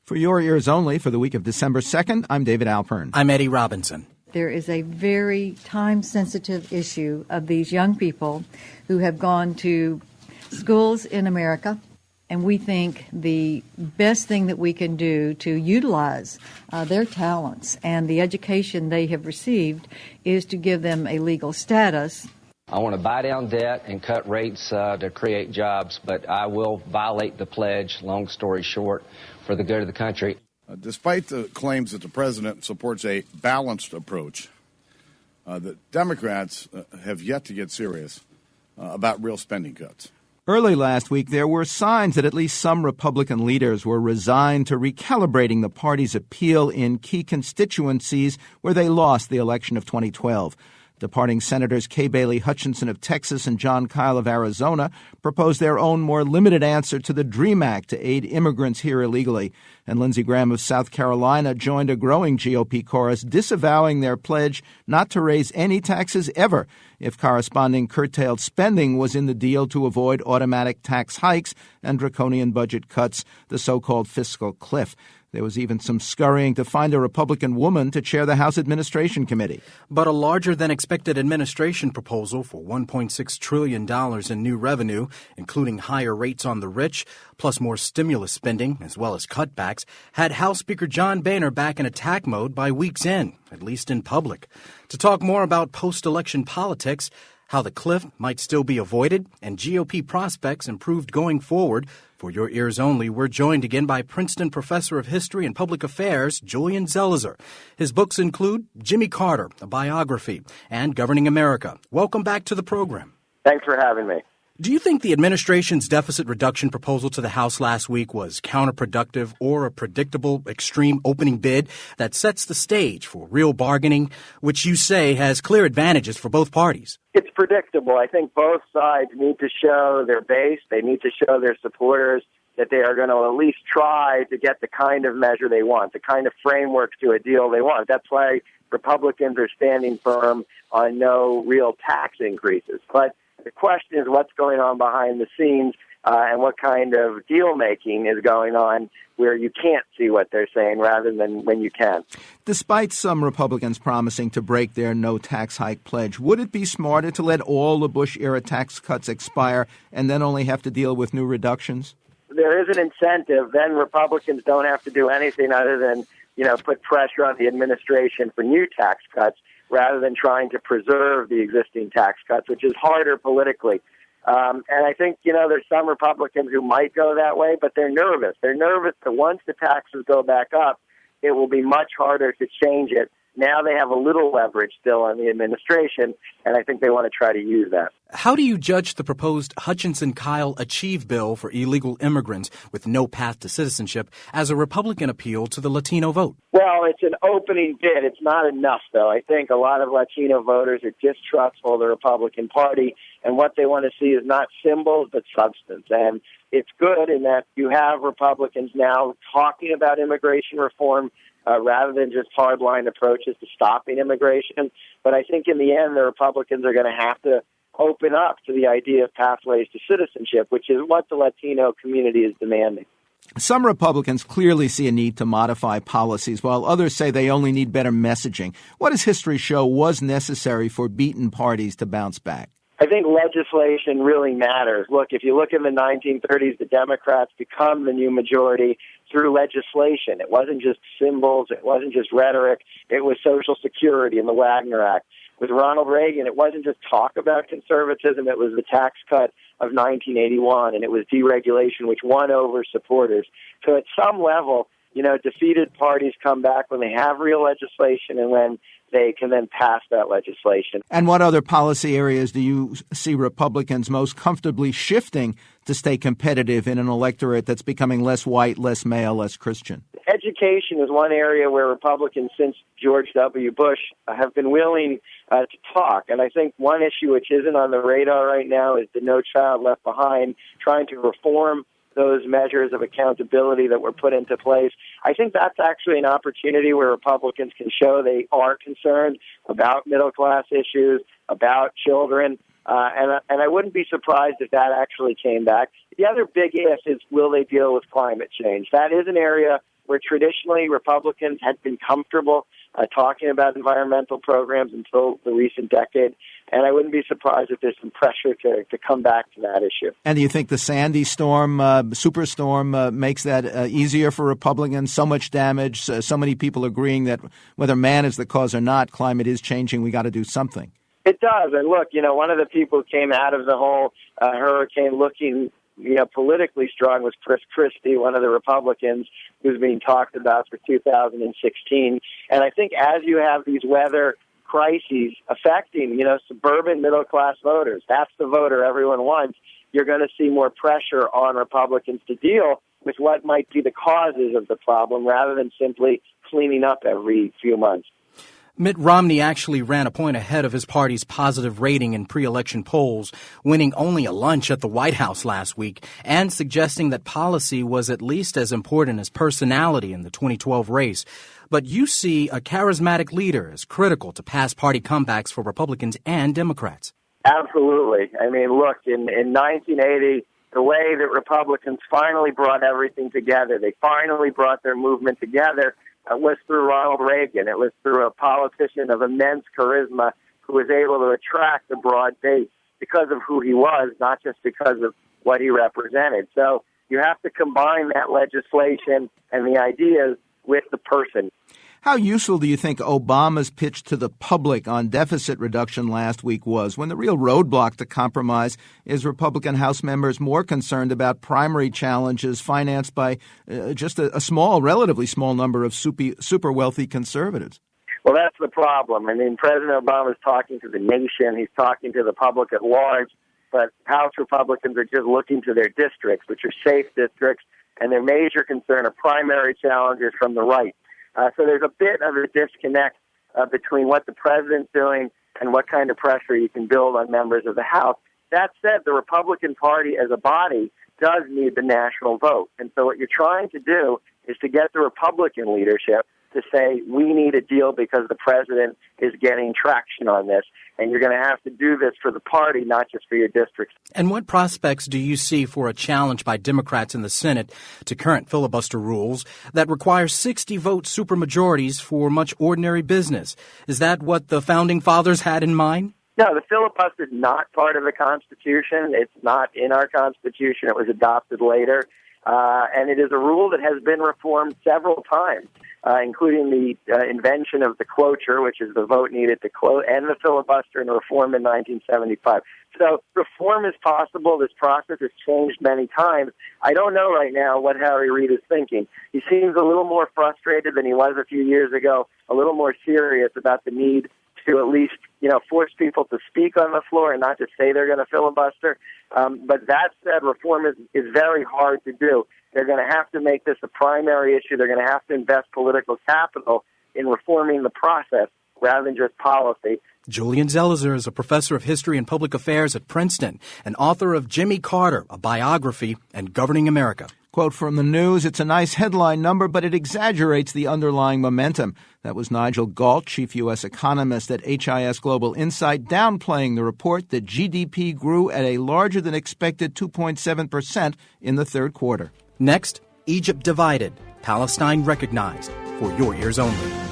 For your ears only for the week of December 2nd, I'm David Alpern. I'm Eddie Robinson. There is a very time-sensitive issue of these young people who have gone to schools in America, and we think the best thing that we can do to utilize their talents and the education they have received is to give them a legal status. I want to buy down debt and cut rates to create jobs, but I will violate the pledge, long story short, for the good of the country. Despite the claims that the president supports a balanced approach, the Democrats have yet to get serious about real spending cuts. Early last week, there were signs that at least some Republican leaders were resigned to recalibrating the party's appeal in key constituencies where they lost the election of 2012. Departing Senators Kay Bailey Hutchinson of Texas and John Kyle of Arizona proposed their own more limited answer to the DREAM Act to aid immigrants here illegally. And Lindsey Graham of South Carolina joined a growing GOP chorus disavowing their pledge not to raise any taxes ever if corresponding curtailed spending was in the deal to avoid automatic tax hikes and draconian budget cuts, the so-called fiscal cliff. There was even some scurrying to find a Republican woman to chair the House Administration Committee. But a larger-than-expected administration proposal for $1.6 trillion in new revenue, including higher rates on the rich, plus more stimulus spending, as well as cutbacks, had House Speaker John Boehner back in attack mode by week's end, at least in public. To talk more about post-election politics, how the cliff might still be avoided, and GOP prospects improved going forward, for your ears only, we're joined again by Princeton Professor of History and Public Affairs, Julian Zelizer. His books include Jimmy Carter, a biography, and Governing America. Welcome back to the program. Thanks for having me. Do you think the administration's deficit reduction proposal to the House last week was counterproductive or a predictable extreme opening bid that sets the stage for real bargaining, which you say has clear advantages for both parties? It's predictable. I think both sides need to show their base. They need to show their supporters that they are going to at least try to get the kind of measure they want, the kind of framework to a deal they want. That's why Republicans are standing firm on no real tax increases. But the question is what's going on behind the scenes and what kind of deal-making is going on where you can't see what they're saying rather than when you can. Despite some Republicans promising to break their no tax hike pledge, would it be smarter to let all the Bush-era tax cuts expire and then only have to deal with new reductions? There is an incentive. Then Republicans don't have to do anything other than, put pressure on the administration for new tax cuts rather than trying to preserve the existing tax cuts, which is harder politically. And I think, there's some Republicans who might go that way, but they're nervous. They're nervous that once the taxes go back up, it will be much harder to change it. Now they have a little leverage still on the administration, and I think they want to try to use that. How do you judge the proposed Hutchinson-Kyle Achieve bill for illegal immigrants with no path to citizenship as a Republican appeal to the Latino vote? Well, it's an opening bid. It's not enough, though. I think a lot of Latino voters are distrustful of the Republican Party, and what they want to see is not symbols but substance. And it's good in that you have Republicans now talking about immigration reform rather than just hardline approaches to stopping immigration. But I think in the end, the Republicans are going to have to open up to the idea of pathways to citizenship, which is what the Latino community is demanding. Some Republicans clearly see a need to modify policies, while others say they only need better messaging. What does history show was necessary for beaten parties to bounce back? I think legislation really matters. Look, if you look in the 1930s, the Democrats become the new majority through legislation. It wasn't just symbols. It wasn't just rhetoric. It was Social Security and the Wagner Act. With Ronald Reagan, it wasn't just talk about conservatism. It was the tax cut of 1981, and it was deregulation, which won over supporters. So at some level, defeated parties come back when they have real legislation and when they can then pass that legislation. And what other policy areas do you see Republicans most comfortably shifting to stay competitive in an electorate that's becoming less white, less male, less Christian? Education is one area where Republicans since George W. Bush have been willing to talk. And I think one issue which isn't on the radar right now is the No Child Left Behind, trying to reform those measures of accountability that were put into place. I think that's actually an opportunity where Republicans can show they are concerned about middle-class issues, about children, and I wouldn't be surprised if that actually came back. The other big if is, will they deal with climate change? That is an area where traditionally Republicans had been comfortable talking about environmental programs until the recent decade. And I wouldn't be surprised if there's some pressure to come back to that issue. And do you think the Sandy storm, superstorm, makes that easier for Republicans? So much damage, so many people agreeing that whether man is the cause or not, climate is changing. We got to do something. It does. And look, one of the people who came out of the whole hurricane looking politically strong was Chris Christie, one of the Republicans who's being talked about for 2016. And I think as you have these weather crises affecting, suburban middle-class voters, that's the voter everyone wants, you're going to see more pressure on Republicans to deal with what might be the causes of the problem rather than simply cleaning up every few months. Mitt Romney actually ran a point ahead of his party's positive rating in pre-election polls, winning only a lunch at the White House last week and suggesting that policy was at least as important as personality in the 2012 race. But you see a charismatic leader as critical to past party comebacks for Republicans and Democrats. Absolutely. I mean, look, in 1980, the way that Republicans finally brought everything together, they finally brought their movement together, was through Ronald Reagan. It was through a politician of immense charisma who was able to attract a broad base because of who he was, not just because of what he represented. So you have to combine that legislation and the ideas with the person. How useful do you think Obama's pitch to the public on deficit reduction last week was, when the real roadblock to compromise is Republican House members more concerned about primary challenges financed by just a relatively small number of super wealthy conservatives? Well, that's the problem. I mean, President Obama's talking to the nation. He's talking to the public at large. But House Republicans are just looking to their districts, which are safe districts, and their major concern are primary challenges from the right. So there's a bit of a disconnect between what the president's doing and what kind of pressure you can build on members of the House. That said, the Republican Party as a body does need the national vote. And so what you're trying to do is to get the Republican leadership to say, we need a deal because the president is getting traction on this. And you're going to have to do this for the party, not just for your districts. And what prospects do you see for a challenge by Democrats in the Senate to current filibuster rules that require 60-vote supermajorities for much ordinary business? Is that what the Founding Fathers had in mind? No, the filibuster is not part of the Constitution. It's not in our Constitution. It was adopted later. And it is a rule that has been reformed several times, including the invention of the cloture, which is the vote needed to close, and the filibuster and reform in 1975. So reform is possible. This process has changed many times. I don't know right now what Harry Reid is thinking. He seems a little more frustrated than he was a few years ago, a little more serious about the need to at least, force people to speak on the floor and not just say they're going to filibuster. But that said, reform is very hard to do. They're going to have to make this a primary issue. They're going to have to invest political capital in reforming the process rather than just policy. Julian Zelizer is a professor of history and public affairs at Princeton and author of Jimmy Carter, a biography, and Governing America. Quote from the news, it's a nice headline number, but it exaggerates the underlying momentum. That was Nigel Galt, chief U.S. economist at HIS Global Insight, downplaying the report that GDP grew at a larger than expected 2.7% in the third quarter. Next, Egypt divided, Palestine recognized, for your ears only.